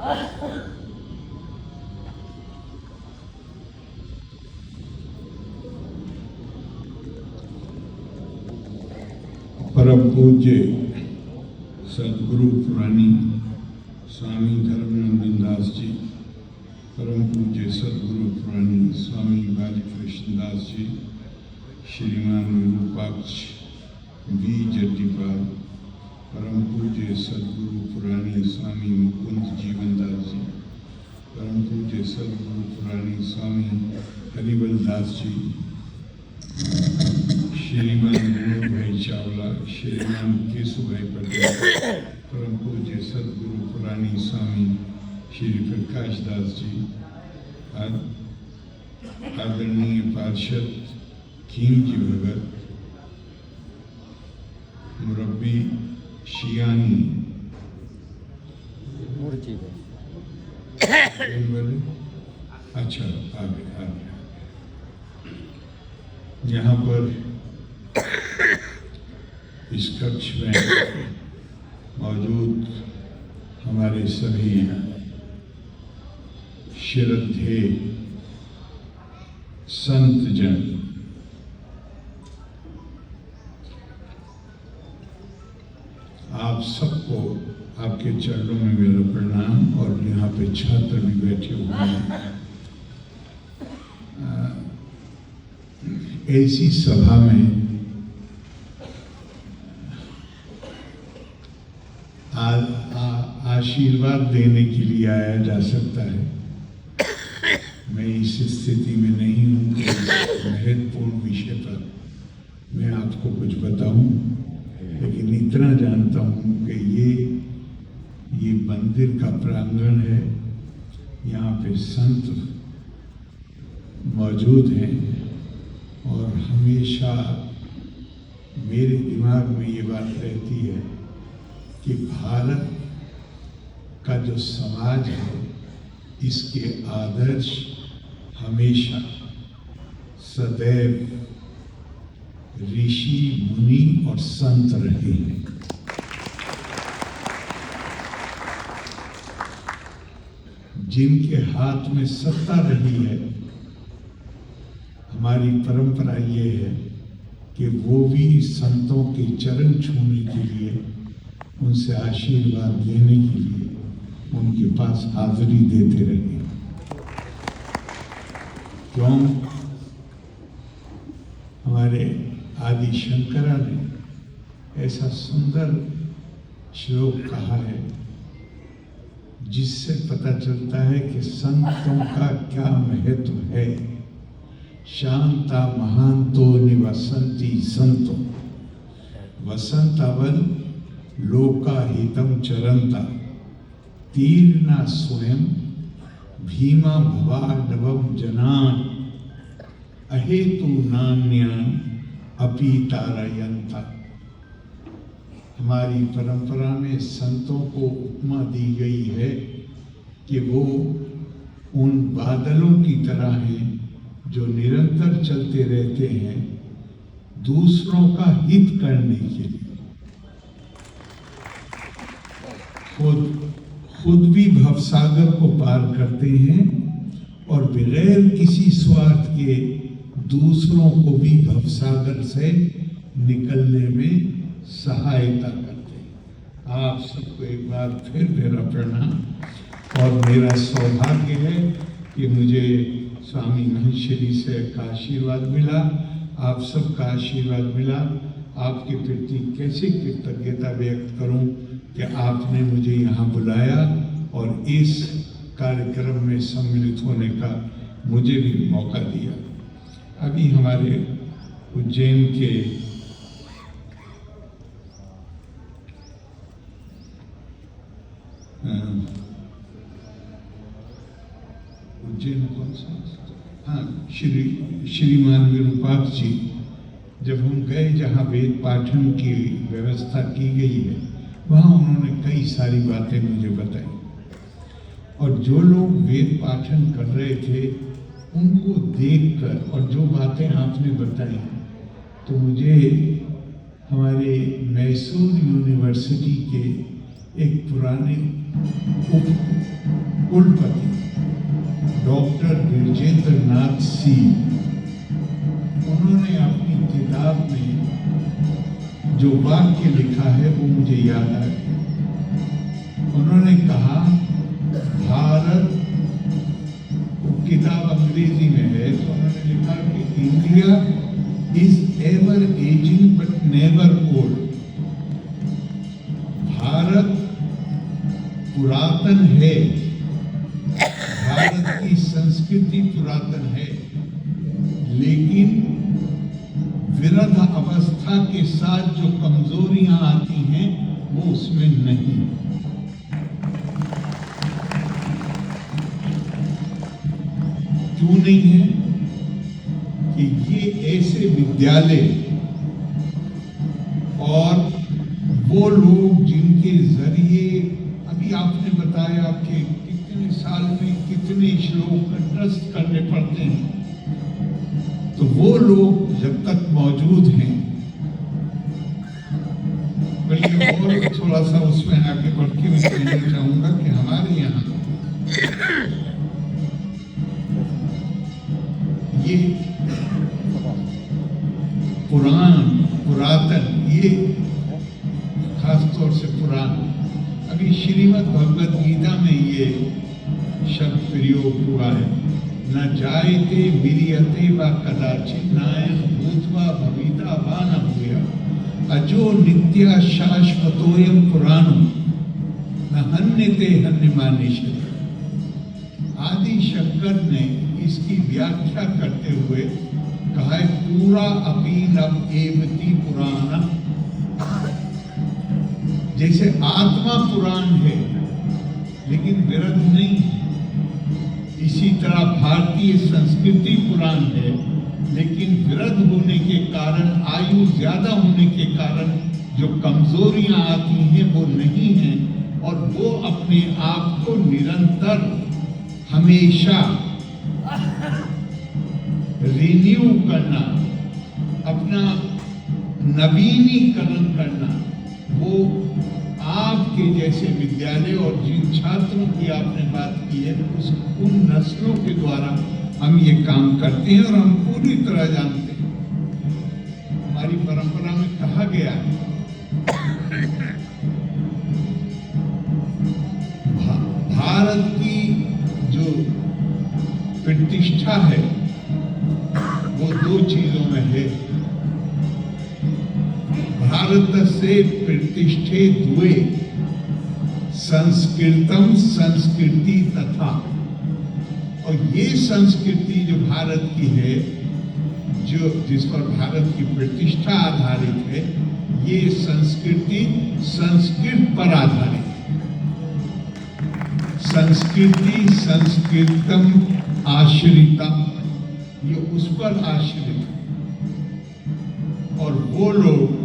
परम पूज्य सदगुरु पुरानी स्वामी धर्मनंदन दास जी, परम पूज्य सदगुरु पुरानी स्वामी बालकृष्ण दास जी, श्रीमान विरूपाक्ष वी जट्टीपाल, परम पूज्य सदगुरु पुरानी स्वामी मुकुंद जीवन दास जी, परम पूज्य सदगुरु पुरानी स्वामी हरिवल दास जी, श्रीमान विनोद भाई चावला, श्रीमान केशु भाई पटेल, परम पूज्य सदगुरु पुरानी स्वामी श्री प्रकाश दास जी, आदरणीय पार्षद खीम जी भगत, मुरब्बी शियानी अच्छा आगे यहाँ पर इस कक्ष में मौजूद हमारे सभी श्रद्धेय संत जन, आप सबको आपके चरणों में मेरा प्रणाम। और यहाँ पे छात्र भी बैठे हुए हैं। ऐसी सभा में आशीर्वाद देने के लिए आया जा सकता है। मैं इस स्थिति में नहीं हूँ कि इस महत्वपूर्ण विषय पर मैं आपको कुछ बताऊं, लेकिन इतना जानता हूँ कि ये मंदिर का प्रांगण है, यहाँ पे संत मौजूद हैं और हमेशा मेरे दिमाग में ये बात रहती है कि भारत का जो समाज है, इसके आदर्श हमेशा सदैव ऋषि मुनि और संत रहे हैं। जिनके हाथ में सत्ता रही है, हमारी परंपरा ये है कि वो भी संतों के चरण छूने के लिए, उनसे आशीर्वाद लेने के लिए उनके पास हाजिरी देते रहे। क्यों? हमारे आदि शंकरा ने ऐसा सुंदर श्लोक कहा है, जिससे पता चलता है कि संतों का क्या महत्व है। शांता महांतो निवसंति संतो वसंतावल लोका हितम चरंता तीर्णा स्वयं भीमा भवाडवम जनान अहेतु नान्यान अपि तारयंता। हमारी परंपरा में संतों को उपमा दी गई है कि वो उन बादलों की तरह हैं जो निरंतर चलते रहते हैं दूसरों का हित करने के लिए। खुद भी भवसागर को पार करते हैं और बगैर किसी स्वार्थ के दूसरों को भी भवसागर से निकलने में सहायता करते हैं। आप सबको एक बार फिर मेरा प्रणाम। और मेरा सौभाग्य है कि मुझे स्वामी महेश्वरी से का आशीर्वाद मिला, आप सबका आशीर्वाद मिला। आपके प्रति कैसे कृतज्ञता व्यक्त करूं कि आपने मुझे यहाँ बुलाया और इस कार्यक्रम में सम्मिलित होने का मुझे भी मौका दिया। अभी हमारे उज्जैन के उज्जैन कौन सा, हाँ, श्रीमान विरूपाक्ष जी, जब हम गए जहाँ वेद पाठन की व्यवस्था की गई है, वहाँ उन्होंने कई सारी बातें मुझे बताई। और जो लोग वेद पाठन कर रहे थे उनको देखकर और जो बातें आपने बताई, तो मुझे हमारे मैसूर यूनिवर्सिटी के एक पुराने कुलपति डॉक्टर विजेंद्र नाथ सी, उन्होंने अपनी किताब में जो वाक्य लिखा है वो मुझे याद आ गया। उन्होंने कहा, भारत, किताब अंग्रेजी में है, तो उन्होंने लिखा कि India is ever ageing but never old. Bharat पुरातन है, भारत की संस्कृति पुरातन है, लेकिन विरध अवस्था के साथ जो कमजोरियां आती हैं वो उसमें नहीं। क्यों नहीं है? कि ये ऐसे विद्यालय और वो लोग जिनके जरिए, अभी आपने बताया कि कितने साल में कितने श्लोक कंठस्थ करने पड़ते हैं, तो वो लोग जब तक मौजूद हैं, बल्कि और थोड़ा सा उसमें आगे बढ़ के मैं कहना चाहूंगा कि हमारे यहाँ ये पुरातन, ये खासतौर से पुराण, अभी श्रीमद् भगवद गीता में ये शब्द प्रयोग हुआ है, न जायते विरियते वा कदाचित् नायं भूत्वा भविता वा न भूयात् अजो नित्य शाश्वतोयं पुराणं न हन्यते हन्यमानेषु। आदि शंकर ने इसकी व्याख्या करते हुए कहा है, पूरा अपि नव एवति पुराणम। जैसे आत्मा पुराण है लेकिन विरध नहीं है, इसी तरह भारतीय संस्कृति पुराण है, लेकिन विरध होने के कारण, आयु ज्यादा होने के कारण जो कमजोरियां आती हैं वो नहीं हैं, और वो अपने आप को निरंतर हमेशा रिन्यू करना, अपना नवीनीकरण करना, वो आपके जैसे विद्यालय और जिन छात्रों की आपने बात की है, उन नस्लों के द्वारा हम ये काम करते हैं। और हम पूरी तरह जानते हैं, हमारी परंपरा में कहा गया है, भारत की जो प्रतिष्ठा है वो दो चीजों में है। भारत से प्रतिष्ठे द्वे संस्कृतम संस्कृति तथा। और ये संस्कृति जो भारत की है, जो जिस पर भारत की प्रतिष्ठा आधारित है, ये संस्कृति संस्कृत पर आधारित है। संस्कृति संस्कृतम आश्रिता, ये उस पर आश्रित है। और वो लोग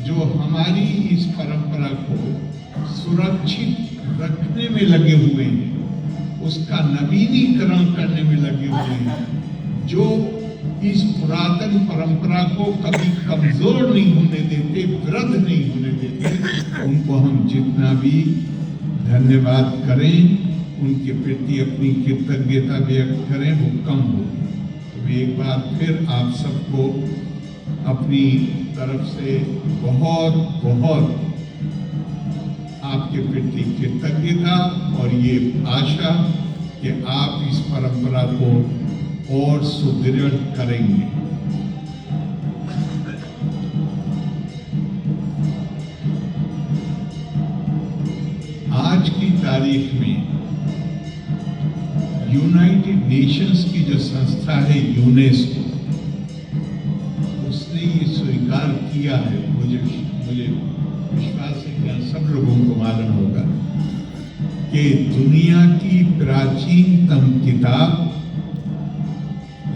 जो हमारी इस परंपरा को सुरक्षित रखने में लगे हुए हैं, उसका नवीनीकरण करने में लगे हुए हैं, जो इस पुरातन परंपरा को कभी कमजोर नहीं होने देते, वृद्ध नहीं होने देते, उनको हम जितना भी धन्यवाद करें, उनके प्रति अपनी कृतज्ञता व्यक्त करें, वो कम होगी। तो मैं एक बार फिर आप सबको अपनी तरफ से बहुत बहुत आपके प्रति कृतज्ञता और ये आशा कि आप इस परंपरा को और सुदृढ़ करेंगे। आज की तारीख में यूनाइटेड नेशंस की जो संस्था है यूनेस्को, उसने ये स्वीकार किया है, मुझे विश्वास है कि सब लोगों को मालूम होगा कि दुनिया की प्राचीनतम किताब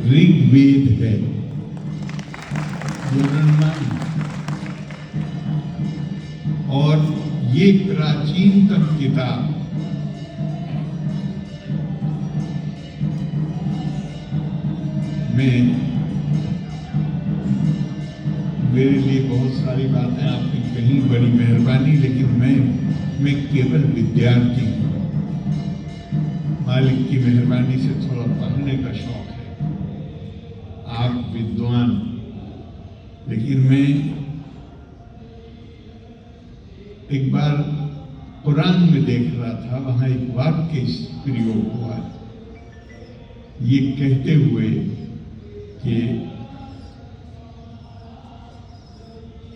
ऋग्वेद है। और ये प्राचीनतम किताब में मेरे लिए बहुत सारी बातें आपने कही, बड़ी मेहरबानी, लेकिन मैं केवल विद्यार्थी हूँ। मालिक की मेहरबानी से थोड़ा पढ़ने का शौक है। आप विद्वान, लेकिन मैं एक बार कुरान में देख रहा था, वहां एक वाक्य प्रयोग हुआ ये कहते हुए कि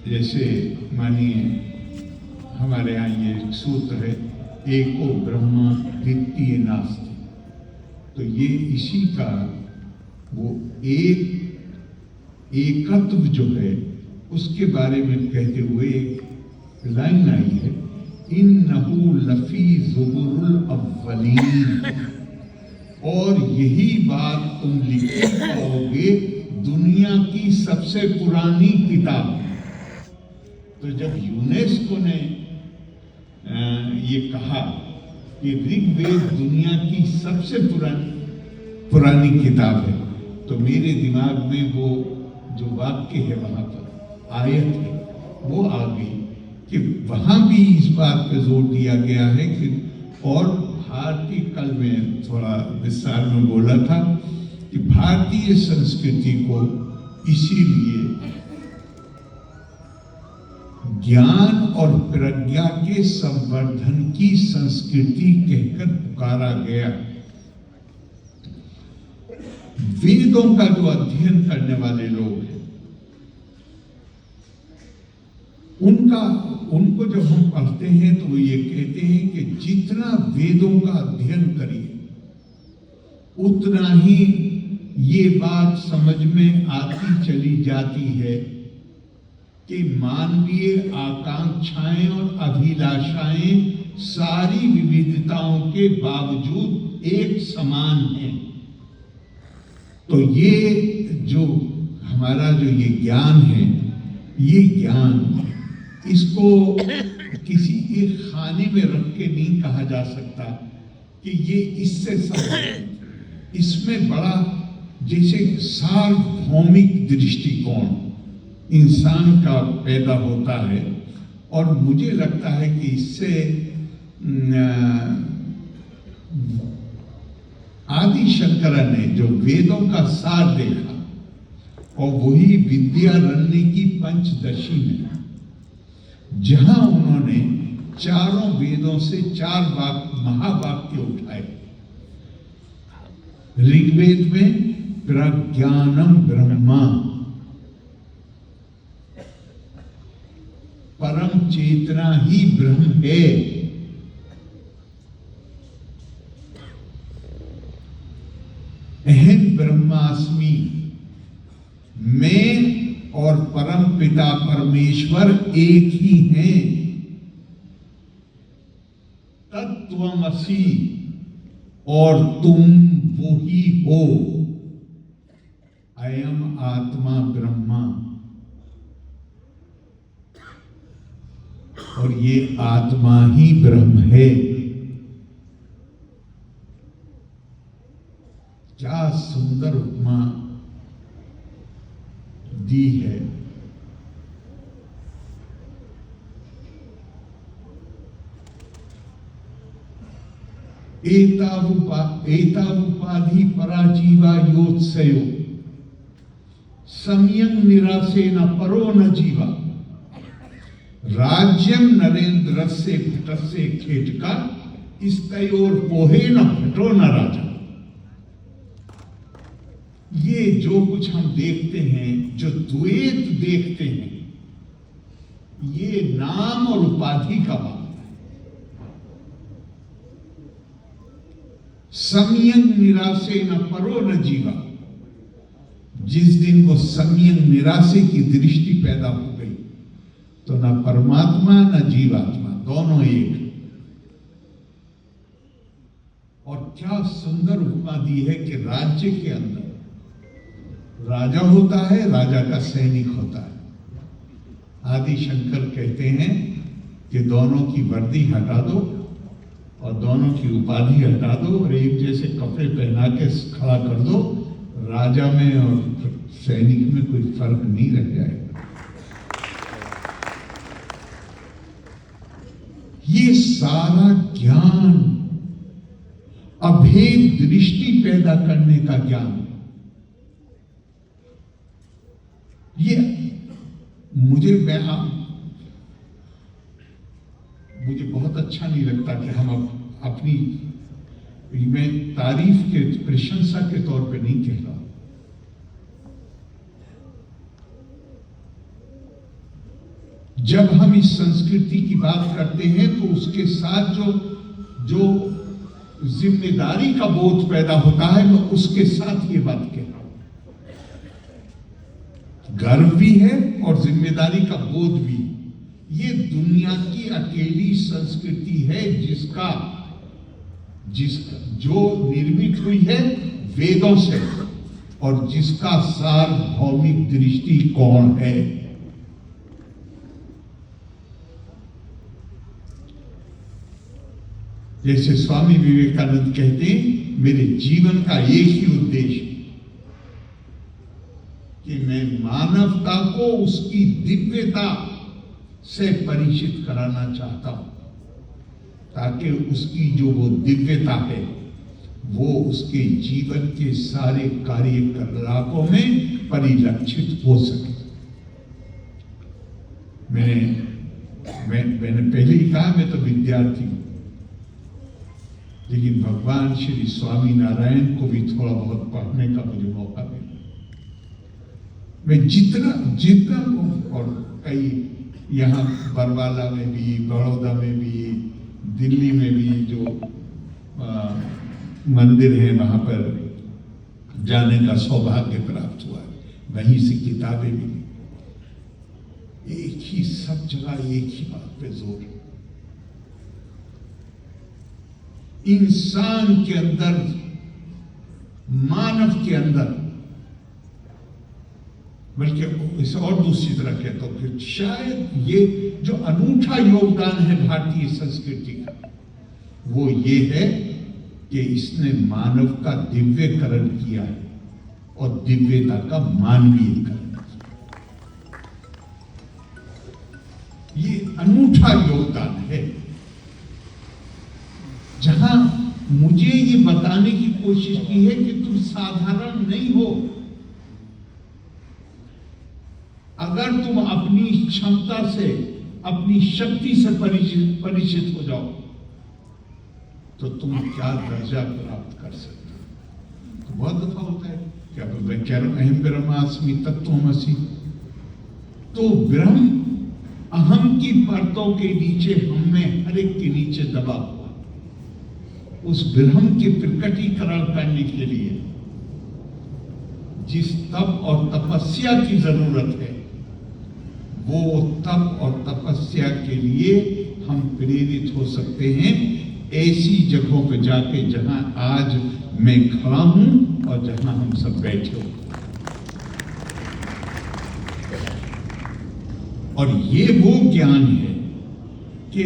जैसे मानिए हमारे यहाँ ये एक सूत्र है, एको ब्रह्म द्वितीय नास्ति, तो ये इसी का वो एकत्व जो है उसके बारे में कहते हुए एक लाइन आई है, इन्नहु लफी ज़ुबुरुल अव्वलीन, और यही बात तुम लिख पाओगे दुनिया की सबसे पुरानी किताब। तो जब यूनेस्को ने ये कहा कि ऋग्वेद दुनिया की सबसे पुरानी किताब है, तो मेरे दिमाग में वो जो वाक्य है वहां पर आयत है वो आ गई कि वहां भी इस बात पे जोर दिया गया है कि, और भारतीय, कल में थोड़ा विस्तार में बोला था कि भारतीय संस्कृति को इसीलिए ज्ञान और प्रज्ञा के संवर्धन की संस्कृति कहकर पुकारा गया। वेदों का जो अध्ययन करने वाले लोग हैं उनको जब हम पढ़ते हैं तो वो ये कहते हैं कि जितना वेदों का अध्ययन करिए उतना ही ये बात समझ में आती चली जाती है कि मानवीय आकांक्षाएं और अभिलाषाएं सारी विविधताओं के बावजूद एक समान हैं। तो ये जो हमारा जो ये ज्ञान है, ये ज्ञान, इसको किसी एक खाने में रख के नहीं कहा जा सकता कि ये इससे संबंधित। इसमें बड़ा जैसे सार्वभौमिक दृष्टिकोण इंसान का पैदा होता है, और मुझे लगता है कि इससे आदि शंकर ने जो वेदों का सार देखा, और वही विद्यारण्य की पंचदशी में जहां उन्होंने चारों वेदों से 4 महावाक्य उठाए। ऋग्वेद में प्रज्ञानम ब्रह्मा, परम चेतना ही ब्रह्म है। अहम ब्रह्मास्मि, मैं और परम पिता परमेश्वर एक ही हैं। तत्त्वमसि, और तुम वो ही हो। अयम आत्मा ब्रह्मा, और ये आत्मा ही ब्रह्म है। क्या सुंदर उपमा दी है। एतावुपाधि पराजीवा योत्सयो सम्यं निरासेन परो न जीवा, राज्यम नरेंद्रस्य भटस्य खेटका, स्तयोर पोहे न भटो न राजा। ये जो कुछ हम देखते हैं, जो द्वैत देखते हैं, ये नाम और उपाधि का बात है। सम्यंग निराशे न परो न जीवा, जिस दिन वो सम्यंग निराशे की दृष्टि पैदा हो गई तो न परमात्मा न जीवात्मा, दोनों एक। और क्या सुंदर उपमा दी है कि राज्य के अंदर राजा होता है, राजा का सैनिक होता है। आदि शंकर कहते हैं कि दोनों की वर्दी हटा दो और दोनों की उपाधि हटा दो और एक जैसे कपड़े पहना के खड़ा कर दो, राजा में और सैनिक में कोई फर्क नहीं रह जाएगा। ये सारा ज्ञान अभेद दृष्टि पैदा करने का ज्ञान। ये मुझे बहुत अच्छा नहीं लगता कि हम अपनी, मैं तारीफ के प्रशंसा के तौर पे नहीं कह रहा, जब हम इस संस्कृति की बात करते हैं तो उसके साथ जो जिम्मेदारी का बोध पैदा होता है, मैं उसके साथ ये बात कह रहा हूं। गर्व भी है और जिम्मेदारी का बोध भी। ये दुनिया की अकेली संस्कृति है जिसका जो निर्मित हुई है वेदों से, और जिसका सार्वभौमिक दृष्टिकोण है। जैसे स्वामी विवेकानंद कहते हैं, मेरे जीवन का एक ही उद्देश्य कि मैं मानवता को उसकी दिव्यता से परिचित कराना चाहता हूं, ताकि उसकी जो वो दिव्यता है वो उसके जीवन के सारे कार्यकलापों में परिलक्षित हो सके। मैंने पहले ही कहा, मैं तो विद्यार्थी हूं, लेकिन भगवान श्री स्वामी नारायण को भी थोड़ा बहुत पढ़ने का मुझे मौका मिला। मैं जितना और कई यहाँ बरवाला में भी, बड़ौदा में भी, दिल्ली में भी जो मंदिर है वहां पर जाने का सौभाग्य प्राप्त हुआ है। वहीं से किताबें मिली, एक ही, सब जगह एक ही बात पे जोर है, इंसान के अंदर, मानव के अंदर, बल्कि इसे और दूसरी तरह कहता हूं कि शायद ये जो अनूठा योगदान है भारतीय संस्कृति का, वो ये है कि इसने मानव का दिव्यकरण किया है और दिव्यता का मानवीयकरण। ये अनूठा योगदान है, जहां मुझे ये बताने की कोशिश की है कि तुम साधारण नहीं हो। अगर तुम अपनी क्षमता से, अपनी शक्ति से परिचित हो जाओ तो तुम क्या दर्जा प्राप्त कर सकते हो। तो बहुत दफा होता है कि अब मैं कह रहा हूं अहम ब्रह्मास्मि तत्त्वमसि, तो ब्रह्म अहम की परतों के नीचे, हम में हर एक के नीचे दबा हुआ, उस ब्रह्म के प्रकटीकरण करने के लिए जिस तप और तपस्या की जरूरत है, वो तप और तपस्या के लिए हम प्रेरित हो सकते हैं ऐसी जगहों पे जाके जहां आज मैं खड़ा हूं और जहां हम सब बैठे हो। और ये वो ज्ञान है कि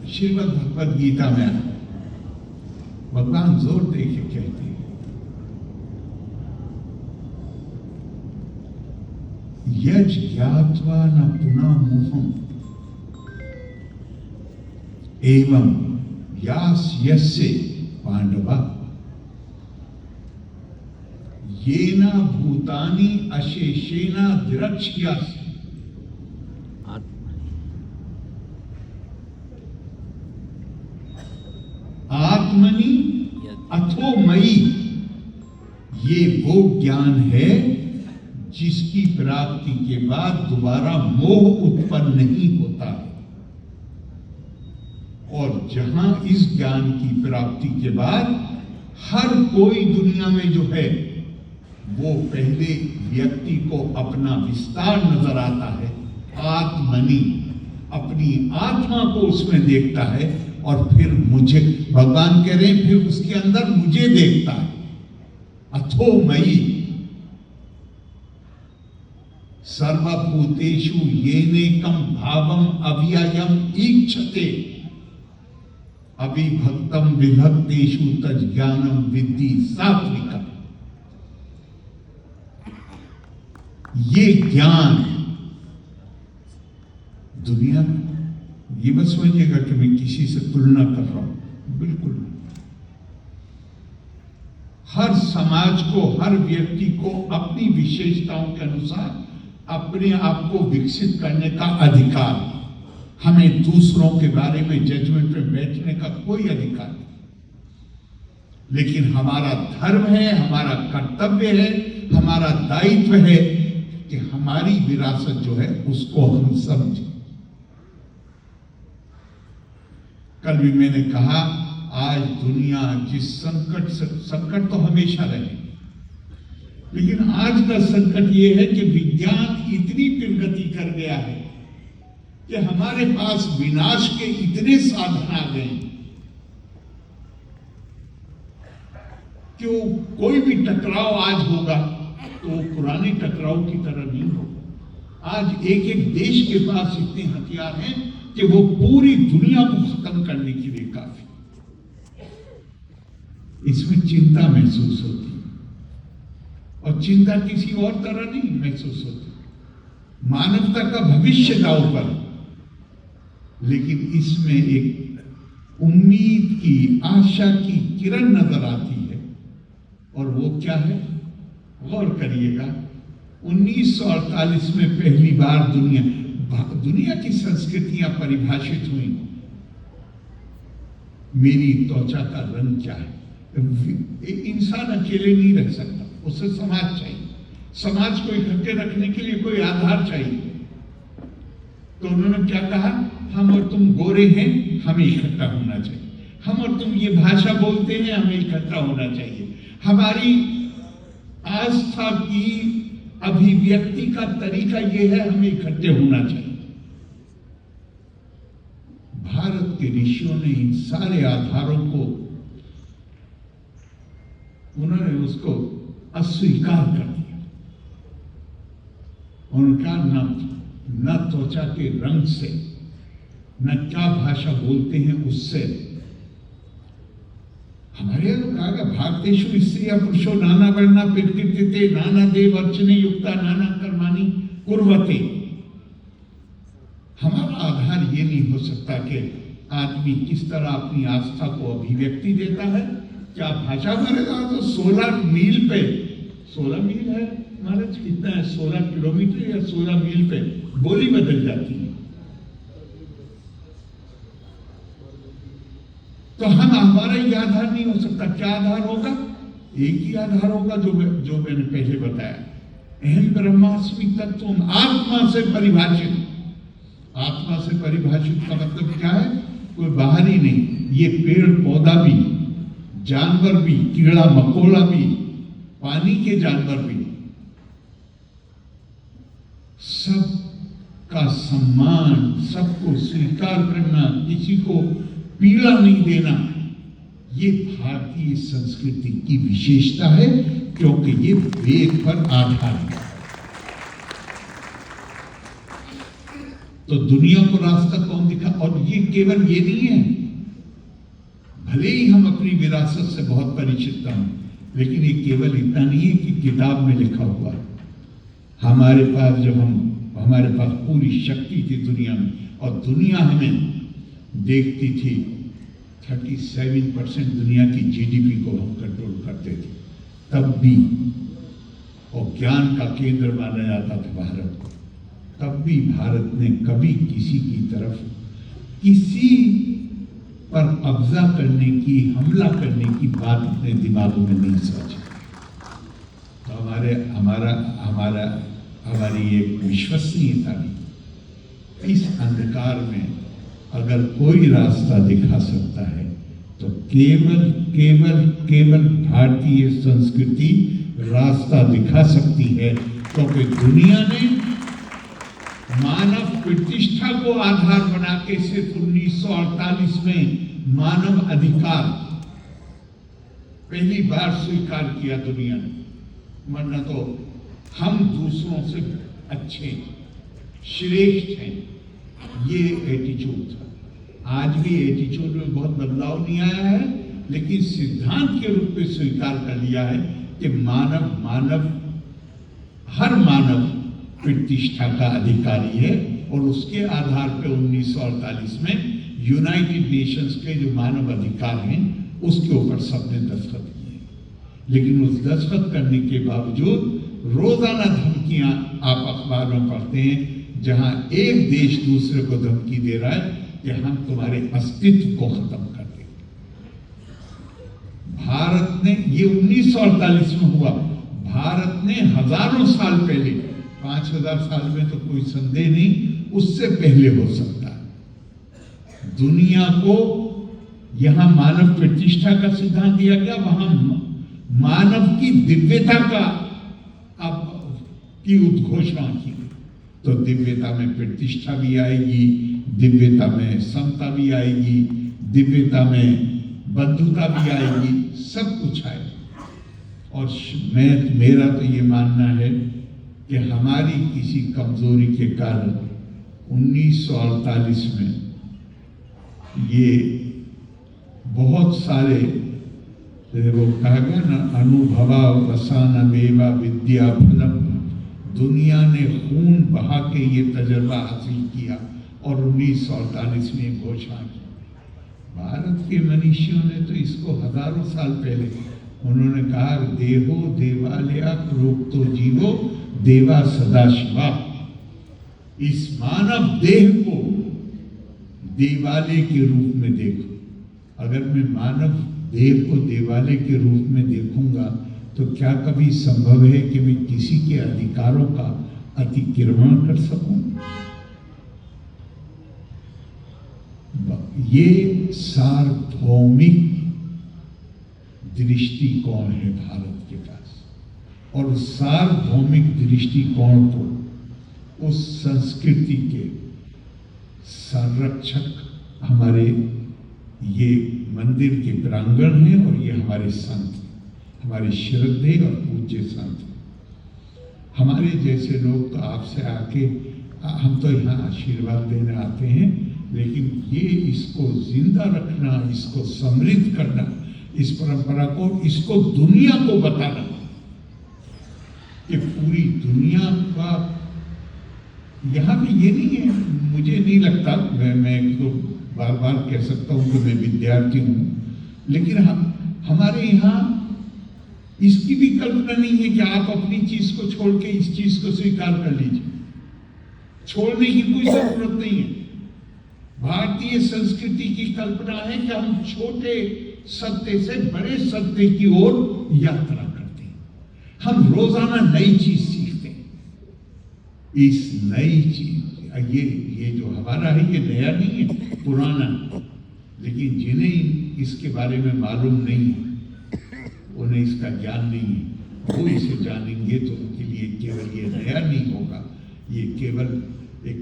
श्रीमद् भगवद गीता में भगवान जोर दे के कहते हैं, यज ज्ञात्वा न पुनः मोहम एवं यास यस्य पांडवा येना भूतानि अशेषेना द्रक्ष्यासि। आत्मनि अथो मयि, ये वो ज्ञान है जिसकी प्राप्ति के बाद दोबारा मोह उत्पन्न नहीं होता है। और जहां इस ज्ञान की प्राप्ति के बाद हर कोई दुनिया में जो है वो पहले व्यक्ति को अपना विस्तार नजर आता है, आत्मनि, अपनी आत्मा को उसमें देखता है, और फिर मुझे, भगवान कह रहे हैं, फिर उसके अंदर मुझे देखता है। अथो मयि सर्वभूतेषु येनेकं भावम अव्ययम ईक्षते अविभक्तम विभक्तेषु तज्ज्ञानम विद्धि सात्विकम। ये ज्ञान दुनिया में, ये मत समझिएगा कि मैं किसी से तुलना कर रहा हूं, बिल्कुल नहीं। हर समाज को, हर व्यक्ति को अपनी विशेषताओं के अनुसार अपने आप को विकसित करने का अधिकार। हमें दूसरों के बारे में जजमेंट में बैठने का कोई अधिकार नहीं, लेकिन हमारा धर्म है, हमारा कर्तव्य है, हमारा दायित्व है कि हमारी विरासत जो है उसको हम समझें। कल भी मैंने कहा, आज दुनिया जिस संकट तो हमेशा रहे, लेकिन आज का संकट यह है कि विज्ञान इतनी प्रगति कर गया है कि हमारे पास विनाश के इतने साधन आ गए कि कोई भी टकराव आज होगा तो पुराने टकराव की तरह नहीं होगा। आज एक एक देश के पास इतने हथियार हैं कि वो पूरी दुनिया को खत्म करने के लिए काफी। इसमें चिंता महसूस होती है, और चिंता किसी और तरह नहीं महसूस होती। मानवता का भविष्य दांव पर, लेकिन इसमें एक उम्मीद की, आशा की किरण नजर आती है। और वो क्या है? गौर करिएगा, 1948 में पहली बार दुनिया की संस्कृतियां परिभाषित हुई। मेरी त्वचा का रंग क्या है? इंसान अकेले नहीं रह सकता, उसे समाज चाहिए। समाज को इकट्ठे रखने के लिए कोई आधार चाहिए। तो उन्होंने क्या कहा? हम और तुम गोरे हैं, हमें इकट्ठा होना चाहिए। हम और तुम ये भाषा बोलते हैं, हमें इकट्ठा होना चाहिए। हमारी आस्था की अभिव्यक्ति का तरीका यह है, हमें इकट्ठे होना चाहिए। भारत के ऋषियों ने इन सारे आधारों को, उन्होंने उसको अस्वीकार कर दिया। उनका न त्वचा के रंग से, न क्या भाषा बोलते हैं उससे। हमारे यहाँ लोग कहा, भारतेषु स्त्रिया पुरुषो नाना वर्णा प्रकृति नाना देव अर्चने युक्ता नाना कर्माणि कुर्वते। हमारा आधार ये नहीं हो सकता कि आदमी किस तरह अपनी आस्था को अभिव्यक्ति देता है। क्या भाषा मारेगा? तो 16 मील पे, 16 मील है महाराज, कितना है? 16 किलोमीटर या 16 मील पे बोली बदल जाती है। तो हमारा ये आधार नहीं हो सकता। क्या आधार होगा? एक ही आधार होगा जो मैंने पहले बताया, अहम ब्रह्मास्मि तत्व, आत्मा से परिभाषित। आत्मा से परिभाषित का मतलब क्या है? कोई बाहरी नहीं। ये पेड़ पौधा भी, जानवर भी, कीड़ा मकोड़ा भी, पानी के जानवर भी, सबका सम्मान, सबको स्वीकार करना, किसी को पीड़ा नहीं देना, ये भारतीय संस्कृति की विशेषता है, क्योंकि ये वेद पर आधारित है। तो दुनिया को रास्ता कौन दिखा? और ये केवल ये नहीं है, भले ही हम अपनी विरासत से बहुत परिचित हों, लेकिन ये केवल इतना नहीं है कि किताब में लिखा हुआ। हमारे पास हमारे पास पूरी शक्ति थी दुनिया में, और दुनिया हमें देखती थी। 37% दुनिया की जीडीपी को हम कंट्रोल करते थे, तब भी, और ज्ञान का केंद्र माना जाता था भारत को, तब भी भारत ने कभी किसी की तरफ, किसी पर कब्जा करने की, हमला करने की बात अपने दिमागों में नहीं सोची। तो हमारी एक विश्वसनीयता भी। इस अंधकार में अगर कोई रास्ता दिखा सकता है तो केवल भारतीय संस्कृति रास्ता दिखा सकती है, क्योंकि दुनिया ने मानव प्रतिष्ठा को आधार बना के सिर्फ 1948 में मानव अधिकार पहली बार स्वीकार किया दुनिया ने। वरना तो हम दूसरों से अच्छे, श्रेष्ठ हैं, ये एटीट्यूड था। आज भी एटीट्यूड में बहुत बदलाव नहीं आया है, लेकिन सिद्धांत के रूप में स्वीकार कर लिया है कि हर मानव प्रतिष्ठा का अधिकारी है। और उसके आधार पर 1948 में यूनाइटेड नेशंस के जो मानव अधिकार हैं उसके ऊपर सबने दस्तखत किए। लेकिन उस दस्तखत करने के बावजूद रोजाना धमकियां आप अखबार में पढ़ते हैं, जहां एक देश दूसरे को धमकी दे रहा है कि हम तुम्हारे अस्तित्व को खत्म कर देंगे। भारत ने, ये 1948 में हुआ, भारत ने हजारों साल पहले, 5000 साल में तो कोई संदेह नहीं, उससे पहले हो सकता है, दुनिया को यहां मानव प्रतिष्ठा का सिद्धांत दिया गया, वहां मानव की दिव्यता का की उद्घोषणा की। तो दिव्यता में प्रतिष्ठा भी आएगी, दिव्यता में समता भी आएगी, दिव्यता में बंधुता भी आएगी, सब कुछ आएगा। और मेरा तो ये मानना है कि हमारी किसी कमजोरी के कारण 1948 में ये बहुत सारे, वो कहा गया ना, अनुभवा वसानमेवा विद्या फलम, दुनिया ने खून बहा के ये तजर्बा हासिल किया और 1948 में घोषणा की। भारत के मनीषियों ने तो इसको हजारों साल पहले उन्होंने कहा, देहो देवालया प्रोक्तो जीवो देवा सदाशिवा। इस मानव देह को देवालय के रूप में देखो। अगर मैं मानव देह को देवालय के रूप में देखूंगा तो क्या कभी संभव है कि मैं किसी के अधिकारों का अतिक्रमण कर सकूं? ये सार्वभौमिक दृष्टिकोण है भारत के पास, और उस सार्वभौमिक दृष्टिकोण को, उस संस्कृति के संरक्षक हमारे ये मंदिर के प्रांगण हैं, और ये हमारे संत, हमारे श्रद्धेय और पूज्य संत। हमारे जैसे लोग तो आपसे आके, हम तो यहाँ आशीर्वाद देने आते हैं, लेकिन ये इसको जिंदा रखना, इसको समृद्ध करना, इस परंपरा को, इसको दुनिया को बताना कि पूरी दुनिया का, यहाँ पे ये नहीं है, मुझे नहीं लगता, मैं तो बार बार कह सकता हूँ कि मैं विद्यार्थी हूँ, लेकिन हमारे यहाँ इसकी भी कल्पना नहीं है कि आप अपनी चीज को छोड़ के इस चीज को स्वीकार कर लीजिए। छोड़ने की कोई जरूरत नहीं है। भारतीय संस्कृति की कल्पना है कि हम छोटे सत्य से बड़े सत्य की ओर यात्रा करते हैं। हम रोजाना नई चीज सीखते हैं। इस नई चीज, ये जो हमारा है, ये नया नहीं है, पुराना। लेकिन जिन्हें इसके बारे में मालूम नहीं है, उन्हें इसका ज्ञान नहीं है, वो इसे जानेंगे तो उनके लिए केवल ये नया नहीं होगा, ये केवल एक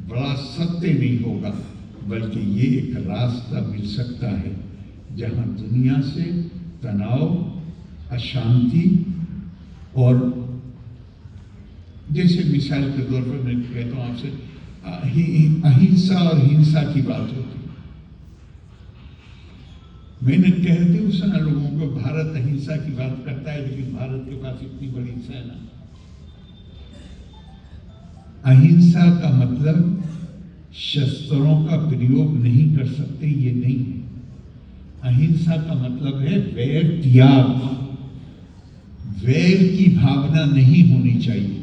बड़ा सत्य नहीं होगा, बल्कि ये एक रास्ता मिल सकता है जहां दुनिया से तनाव, अशांति, और जैसे मिसाल के तौर पर मैं कहता हूँ आपसे, अहिंसा और हिंसा की बात होती है। मैंने कहते हुए सुना लोगों को, भारत अहिंसा की बात करता है, लेकिन भारत के पास इतनी बड़ी सेना। अहिंसा का मतलब शस्त्रों का प्रयोग नहीं कर सकते, ये नहीं है। अहिंसा का मतलब है वैर त्याग। वैर की भावना नहीं होनी चाहिए,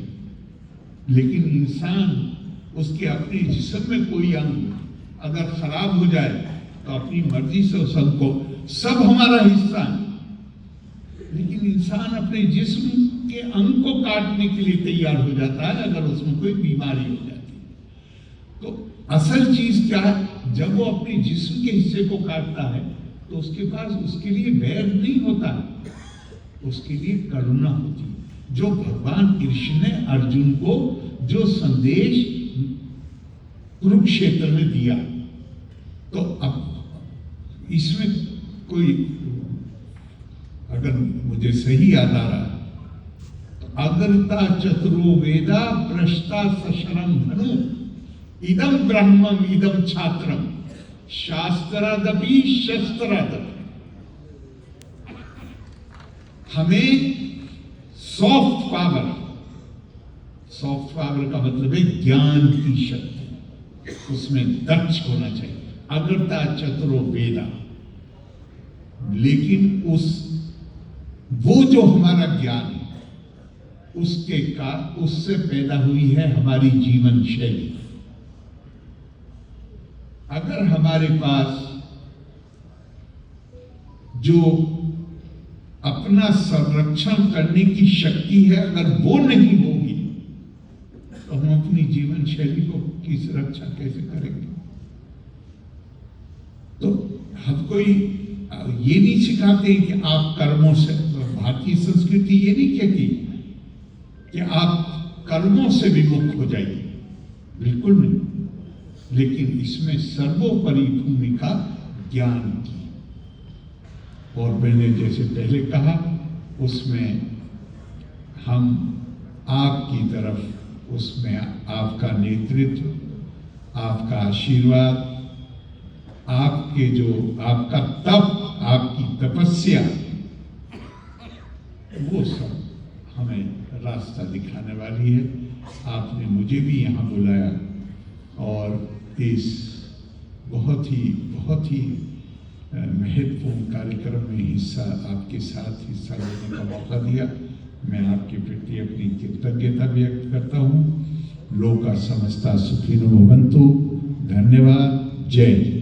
लेकिन इंसान, उसके अपने जिस्म में कोई अंग अगर खराब हो जाए तो अपनी मर्जी से उस अंग को, सब हमारा हिस्सा है, लेकिन इंसान अपने जिस्म के अंग को काटने के लिए तैयार हो जाता है अगर उसमें कोई बीमारी हो जाती है। तो असल चीज क्या है? जब वो अपने जिस्म के हिस्से को काटता है तो उसके पास उसके लिए वैर नहीं होता है, उसके लिए करुणा होती है। जो भगवान कृष्ण ने अर्जुन को जो संदेश कुरुक्षेत्र में दिया, तो अब इसमें कोई, अगर मुझे सही याद आ रहा, तो अग्रता चतुरो वेदा प्रश्ता सशरम धनु इदम ब्रह्मम इदम छात्रम शास्त्रादपि शस्त्रादपि। हमें सॉफ्ट पावर का मतलब है ज्ञान की शक्ति, उसमें दक्ष होना चाहिए। अग्रता चतुरो वेदा, लेकिन उस वो जो हमारा ज्ञान है उससे पैदा हुई है हमारी जीवन शैली। अगर हमारे पास जो अपना संरक्षण करने की शक्ति है, अगर वो नहीं होगी तो हम अपनी जीवन शैली की रक्षा कैसे करेंगे? तो हम कोई ये नहीं सिखाते कि आप कर्मों से, भारतीय संस्कृति ये नहीं कहती कि आप कर्मों से विमुख हो जाइए, बिल्कुल नहीं, लेकिन इसमें सर्वोपरि भूमिका ज्ञान की। और मैंने जैसे पहले कहा, उसमें हम आपकी तरफ, उसमें आपका नेतृत्व, आपका आशीर्वाद, आपका तप, आपकी तपस्या, वो सब हमें रास्ता दिखाने वाली है। आपने मुझे भी यहाँ बुलाया और इस बहुत ही महत्वपूर्ण कार्यक्रम में आपके साथ हिस्सा लेने का मौका दिया। मैं आपके प्रति अपनी कृतज्ञता व्यक्त करता हूँ। लोका समस्ता सुखिनो भवन्तु। धन्यवाद। जय हिंद।